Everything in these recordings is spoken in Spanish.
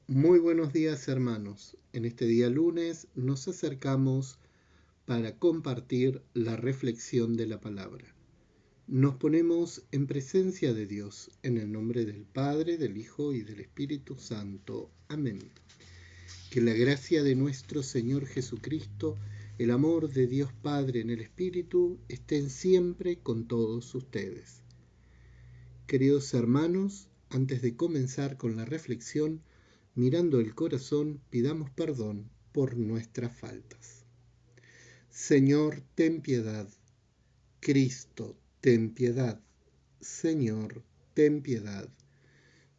Muy buenos días, hermanos. En este día lunes nos acercamos para compartir la reflexión de la palabra. Nos ponemos en presencia de Dios, en el nombre del Padre, del Hijo y del Espíritu Santo. Amén. Que la gracia de nuestro Señor Jesucristo, el amor de Dios Padre en el Espíritu, estén siempre con todos ustedes. Queridos hermanos, antes de comenzar con la reflexión, mirando el corazón, pidamos perdón por nuestras faltas. Señor, ten piedad. Cristo, ten piedad. Señor, ten piedad.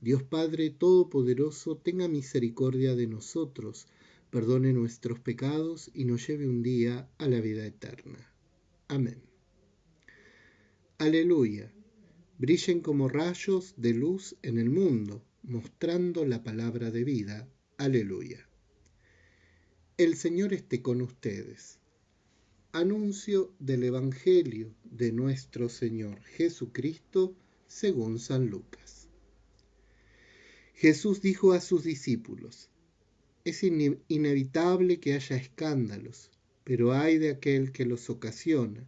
Dios Padre Todopoderoso, tenga misericordia de nosotros, perdone nuestros pecados y nos lleve un día a la vida eterna. Amén. Aleluya. Brillen como rayos de luz en el mundo, mostrando la palabra de vida. Aleluya. El Señor esté con ustedes. Anuncio del Evangelio de nuestro Señor Jesucristo según San Lucas. Jesús dijo a sus discípulos: es inevitable que haya escándalos, pero ay de aquel que los ocasiona.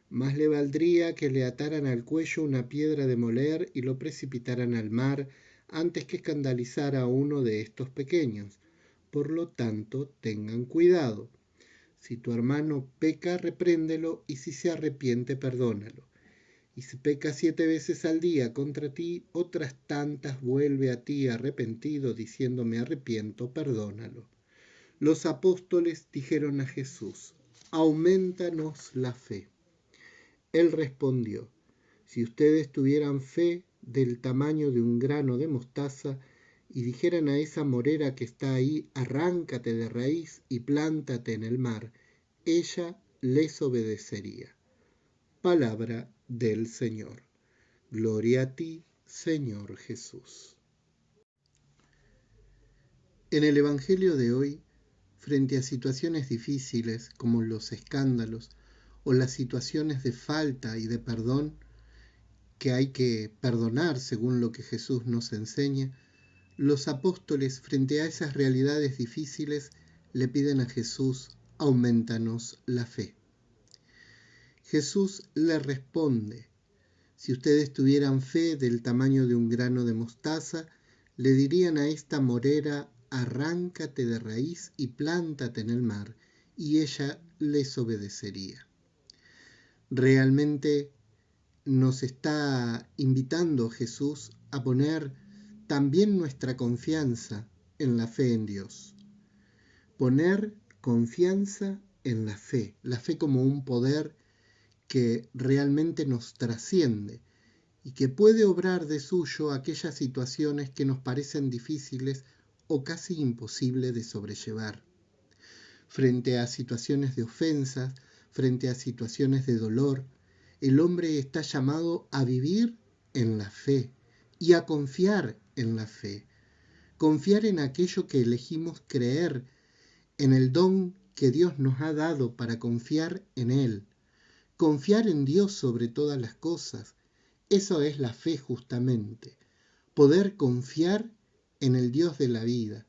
Más le valdría que le ataran al cuello una piedra de moler y lo precipitaran al mar antes que escandalizar a uno de estos pequeños. Por lo tanto, tengan cuidado. Si tu hermano peca, repréndelo, y si se arrepiente, perdónalo. Y si peca 7 veces al día contra ti, otras tantas vuelve a ti arrepentido, diciendo: me arrepiento, perdónalo. Los apóstoles dijeron a Jesús: aumentanos la fe. Él respondió: si ustedes tuvieran fe del tamaño de un grano de mostaza y dijeran a esa morera que está ahí: arráncate de raíz y plántate en el mar, ella les obedecería. Palabra del Señor. Gloria a ti, Señor Jesús. En el Evangelio de hoy, frente a situaciones difíciles como los escándalos o las situaciones de falta y de perdón, que hay que perdonar según lo que Jesús nos enseña, los apóstoles frente a esas realidades difíciles le piden a Jesús: aumentanos la fe. Jesús le responde: si ustedes tuvieran fe del tamaño de un grano de mostaza, le dirían a esta morera: arráncate de raíz y plántate en el mar, y ella les obedecería. Realmente nos está invitando Jesús a poner también nuestra confianza en la fe en Dios. Poner confianza en la fe como un poder que realmente nos trasciende y que puede obrar de suyo aquellas situaciones que nos parecen difíciles o casi imposibles de sobrellevar. Frente a situaciones de ofensas, frente a situaciones de dolor, el hombre está llamado a vivir en la fe y a confiar en la fe. Confiar en aquello que elegimos creer, en el don que Dios nos ha dado para confiar en Él. Confiar en Dios sobre todas las cosas. Eso es la fe justamente. Poder confiar en el Dios de la vida,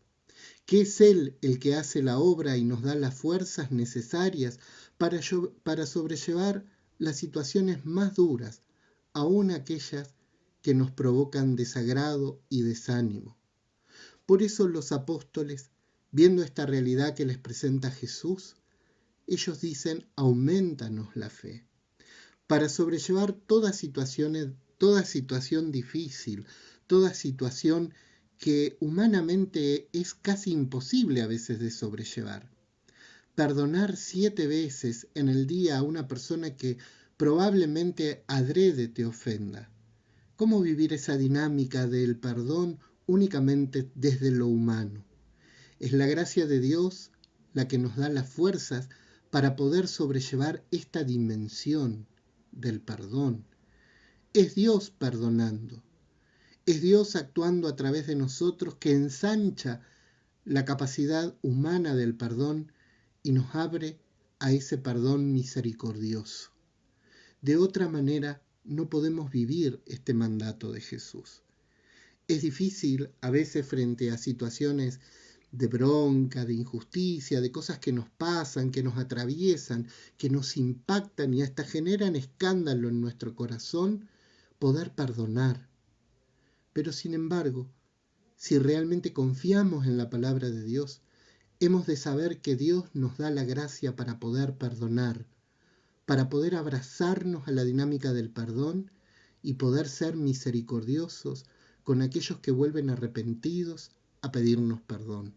que es Él el que hace la obra y nos da las fuerzas necesarias para sobrellevar las situaciones más duras, aun aquellas que nos provocan desagrado y desánimo. Por eso los apóstoles, viendo esta realidad que les presenta Jesús, ellos dicen: aumentanos la fe. Para sobrellevar toda situación difícil, toda situación que humanamente es casi imposible a veces de sobrellevar. Perdonar 7 veces en el día a una persona que probablemente adrede te ofenda. ¿Cómo vivir esa dinámica del perdón únicamente desde lo humano? Es la gracia de Dios la que nos da las fuerzas para poder sobrellevar esta dimensión del perdón. Es Dios perdonando. Es Dios actuando a través de nosotros que ensancha la capacidad humana del perdón y nos abre a ese perdón misericordioso. De otra manera, no podemos vivir este mandato de Jesús. Es difícil a veces frente a situaciones de bronca, de injusticia, de cosas que nos pasan, que nos atraviesan, que nos impactan y hasta generan escándalo en nuestro corazón, poder perdonar. Pero sin embargo, si realmente confiamos en la palabra de Dios, hemos de saber que Dios nos da la gracia para poder perdonar, para poder abrazarnos a la dinámica del perdón y poder ser misericordiosos con aquellos que vuelven arrepentidos a pedirnos perdón.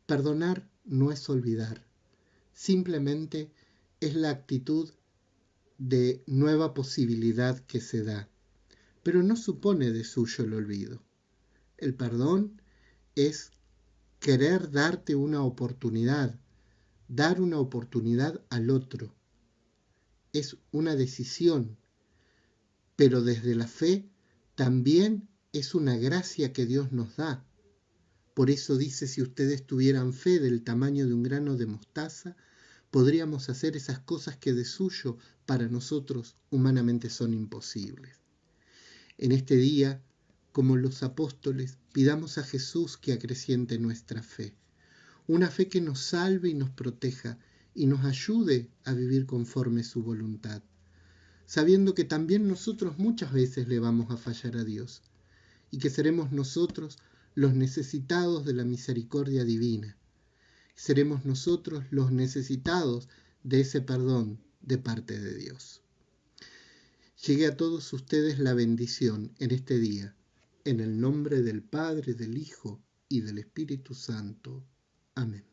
Perdonar no es olvidar, simplemente es la actitud de nueva posibilidad que se da, pero no supone de suyo el olvido. El perdón es querer darte una oportunidad, dar una oportunidad al otro. Es una decisión, pero desde la fe también es una gracia que Dios nos da. Por eso dice, si ustedes tuvieran fe del tamaño de un grano de mostaza, podríamos hacer esas cosas que de suyo para nosotros humanamente son imposibles. En este día, como los apóstoles, pidamos a Jesús que acreciente nuestra fe, una fe que nos salve y nos proteja y nos ayude a vivir conforme su voluntad, sabiendo que también nosotros muchas veces le vamos a fallar a Dios y que seremos nosotros los necesitados de la misericordia divina. Seremos nosotros los necesitados de ese perdón de parte de Dios. Llegue a todos ustedes la bendición en este día, en el nombre del Padre, del Hijo y del Espíritu Santo. Amén.